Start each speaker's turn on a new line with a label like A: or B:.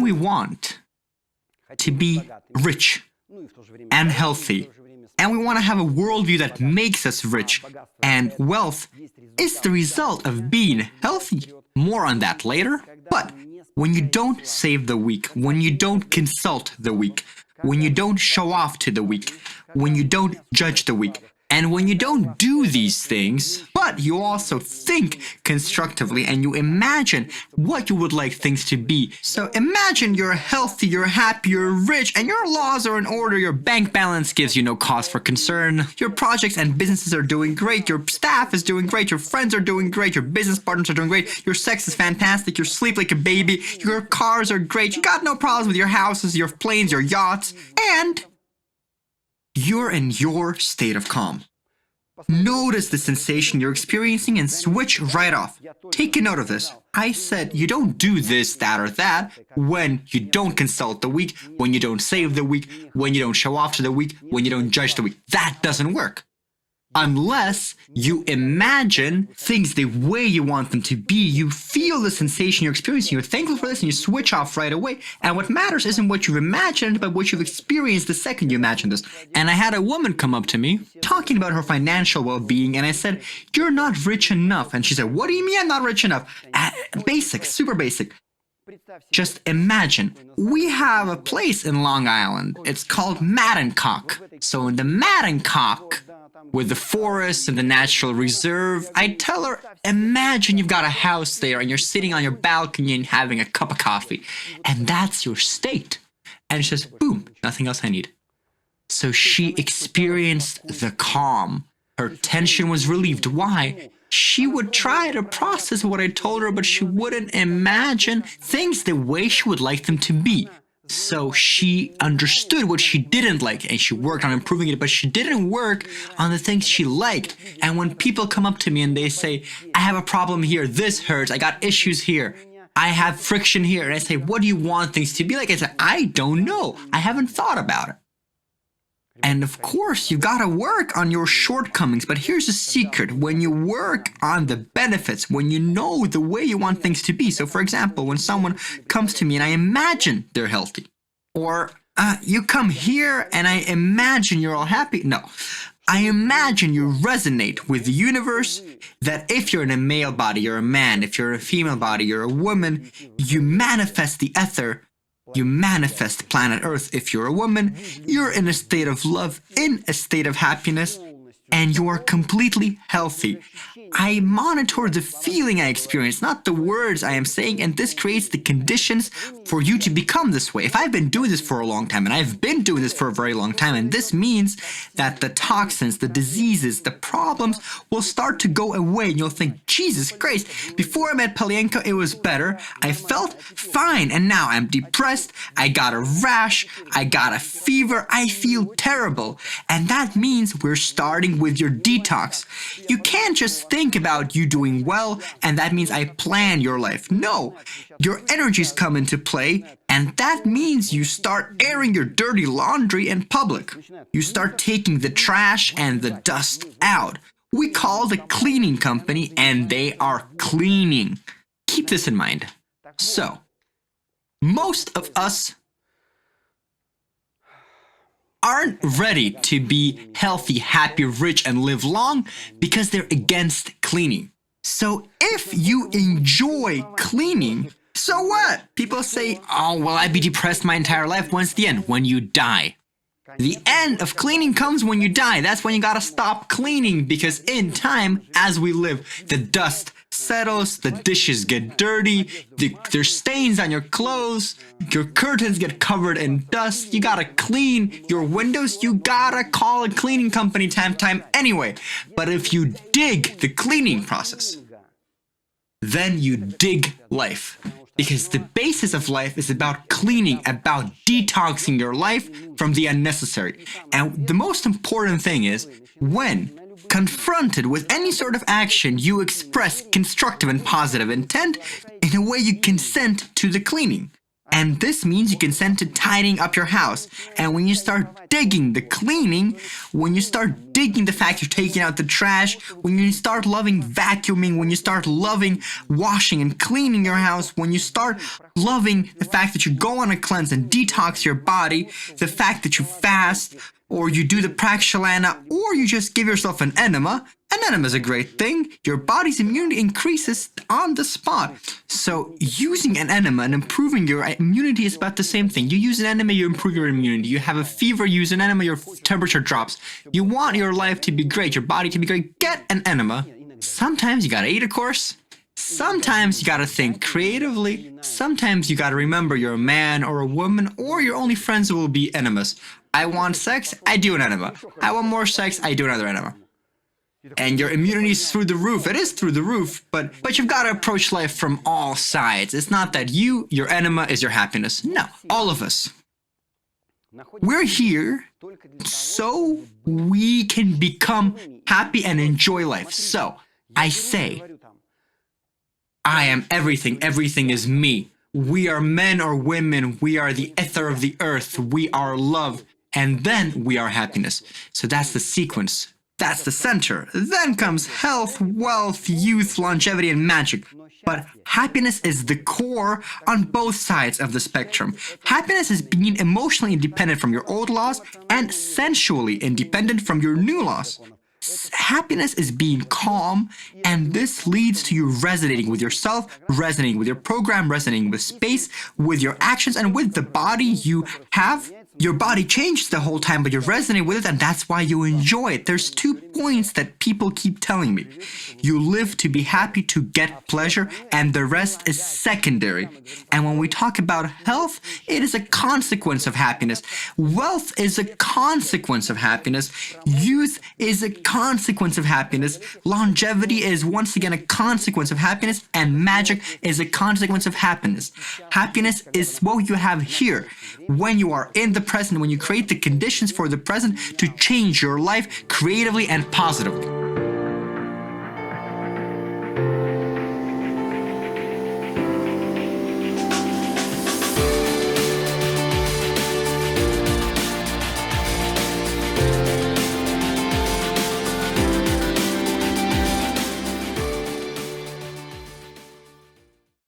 A: when we want to be rich and healthy, and we want to have a worldview that makes us rich, and wealth is the result of being healthy. More on that later. But when you don't save the weak, when you don't consult the weak, when you don't show off to the weak, when you don't judge the weak, and when you don't do these things, but you also think constructively and you imagine what you would like things to be. So imagine you're healthy, you're happy, you're rich, and your laws are in order, your bank balance gives you no cause for concern, your projects and businesses are doing great, your staff is doing great, your friends are doing great, your business partners are doing great, your sex is fantastic, you sleep like a baby, your cars are great, you got no problems with your houses, your planes, your yachts, and you're in your state of calm. Notice the sensation you're experiencing and switch right off. Take a note of this. I said you don't do this, that, or that when you don't consult the weak, when you don't save the weak, when you don't show off to the weak, when you don't judge the weak. That doesn't work. Unless you imagine things the way you want them to be, you feel the sensation you're experiencing, you're thankful for this, and you switch off right away. And what matters isn't what you've imagined, but what you've experienced the second you imagine this. And I had a woman come up to me talking about her financial well-being, and I said, "You're not rich enough." And she said, "What do you mean I'm not rich enough?" Basic, super basic. Just imagine, we have a place in Long Island. It's called Maddencock. So in the Maddencock, with the forest and the natural reserve, I tell her, imagine you've got a house there and you're sitting on your balcony and having a cup of coffee. And that's your state. And she says, boom, nothing else I need. So she experienced the calm. Her tension was relieved. Why? She would try to process what I told her, but she wouldn't imagine things the way she would like them to be. So she understood what she didn't like and she worked on improving it, but she didn't work on the things she liked. And when people come up to me and they say, I have a problem here, this hurts, I got issues here, I have friction here, and I say, what do you want things to be like? I say, I don't know. I haven't thought about it. And of course, you gotta work on your shortcomings, but here's the secret. When you work on the benefits, when you know the way you want things to be. So for example, when someone comes to me and I imagine they're healthy, or you come here and I imagine you're all happy. No, I imagine you resonate with the universe, that if you're in a male body, you're a man. If you're a female body, you're a woman. You manifest the ether. You manifest planet Earth. If you're a woman, you're in a state of love, in a state of happiness, and you are completely healthy. I monitor the feeling I experience, not the words I am saying, and this creates the conditions for you to become this way. If I've been doing this for a long time, and I've been doing this for a very long time, and this means that the toxins, the diseases, the problems will start to go away, and you'll think, Jesus Christ, before I met Palienko, it was better. I felt fine, and now I'm depressed, I got a rash, I got a fever, I feel terrible. And that means we're starting with your detox. You can't just think about you doing well and that means I plan your life. No, your energies come into play and that means you start airing your dirty laundry in public. You start taking the trash and the dust out. We call the cleaning company and they are cleaning. Keep this in mind. So, most of us aren't ready to be healthy, happy, rich, and live long because they're against cleaning. So if you enjoy cleaning, so what? People say, oh, will I be depressed my entire life? When's the end? When you die. The end of cleaning comes when you die. That's when you gotta stop cleaning because in time, as we live, the dust settles, the dishes get dirty, there's stains on your clothes, your curtains get covered in dust, you gotta clean your windows, you gotta call a cleaning company time anyway. But if you dig the cleaning process, then you dig life. Because the basis of life is about cleaning, about detoxing your life from the unnecessary. And the most important thing is, when confronted with any sort of action, you express constructive and positive intent in a way you consent to the cleaning. And this means you consent to tidying up your house. And when you start digging the cleaning, when you start digging the fact you're taking out the trash, when you start loving vacuuming, when you start loving washing and cleaning your house, when you start loving the fact that you go on a cleanse and detox your body, the fact that you fast, or you do the prakshalana, or you just give yourself an enema. An enema is a great thing. Your body's immunity increases on the spot. So using an enema and improving your immunity is about the same thing. You use an enema, you improve your immunity. You have a fever, use an enema, your temperature drops. You want your life to be great, your body to be great, get an enema. Sometimes you gotta eat, of course. Sometimes you gotta think creatively. Sometimes you gotta remember you're a man or a woman, or your only friends will be enemas. I want sex, I do an enema. I want more sex, I do another enema. And your immunity is through the roof. It is through the roof, but you've got to approach life from all sides. It's not that your enema is your happiness. No, all of us. We're here so we can become happy and enjoy life. So, I say, I am everything. Everything is me. We are men or women. We are the ether of the earth. We are love. And then we are happiness. So that's the sequence. That's the center. Then comes health, wealth, youth, longevity, and magic. But happiness is the core on both sides of the spectrum. Happiness is being emotionally independent from your old laws and sensually independent from your new laws. Happiness is being calm, and this leads to you resonating with yourself, resonating with your program, resonating with space, with your actions, and with the body you have. Your body changes the whole time, but you resonate with it, and that's why you enjoy it. There's 2 points that people keep telling me. You live to be happy, to get pleasure, and the rest is secondary. And when we talk about health, it is a consequence of happiness. Wealth is a consequence of happiness. Youth is a consequence of happiness. Longevity is once again a consequence of happiness, and magic is a consequence of happiness. Happiness is what you have here. When you are in the present, when you create the conditions for the present to change your life creatively and positively.